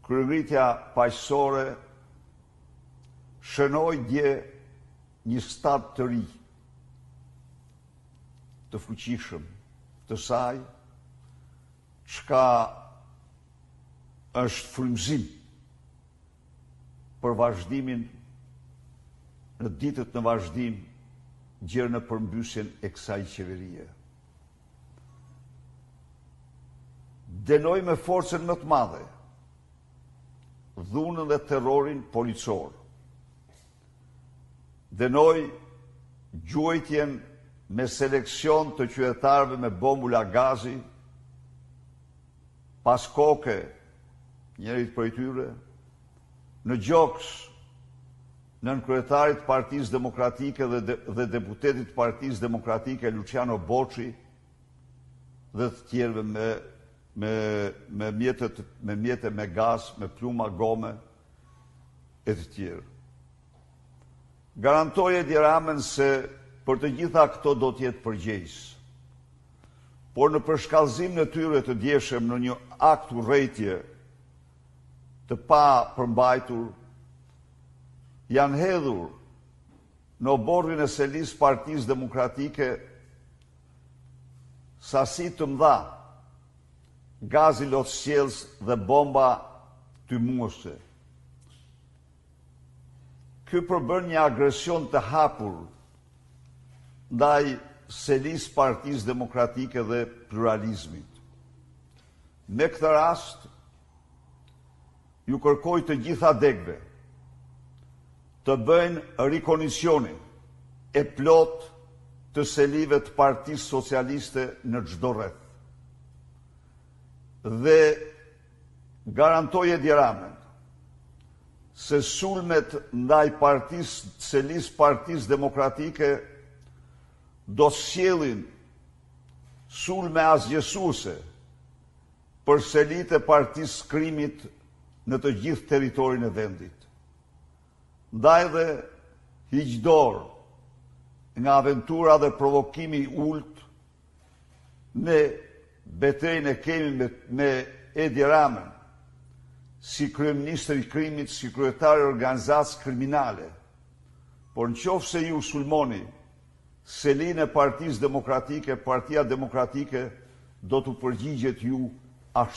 Kryengritja paqësore shënoi dje një stat të ri, të fuqishëm, të saj, çka është frymëzim për vazhdimin në ditët në vazhdim gjerë në përmbysjen e kësaj qeverie. Dënoi me forcën më të madhe dhunën dhe terrorin policor. Dënoi gjuajtjen me seleksion të qytetarëve me bombula gazi, pas koke njërit prej tyre, në gjoks nën kryetarit Partisë Demokratike dhe deputetit Partisë Demokratike Luciano Boçi dhe të tjerëve me mjete me gaz, me pluma gome e të tjerë. Garantoje Edi Ramën se për të gjitha këto do t'jetë përgjegjës. Por në përshkallëzim në tyre të djeshëm në një akt urrëtie të pa përmbajtur, janë hedhur në oborrin e selisë Partisë Demokratike sasi të mëdha gazi lotësjellës dhe bomba tymuese. Ky përbën një agresion të hapur ndaj selisë Partisë Demokratike dhe pluralizmit. Në këtë rast, ju kërkoj të gjitha degve të bëjnë rikonicionin e plot të selive të Partisë Socialiste në çdo rreth. Dhe garantoj Edi Ramën se sulmet ndaj selisë Partisë Demokratike do sjellin sulme asgjësuese për selitë e Partisë Krimit në të gjithë territorin e vendit. Ndaj dhe hiq dorë nga aventura dhe provokimi i ulët, ne betejën e kemi me Edi Ramën si kryeministër i krimit, si kryetar i organizacës kriminale, por nëse ju sulmoni selinë e Partisë Demokratike, Partia Demokratike do t'u përgjigjet ju ashtu.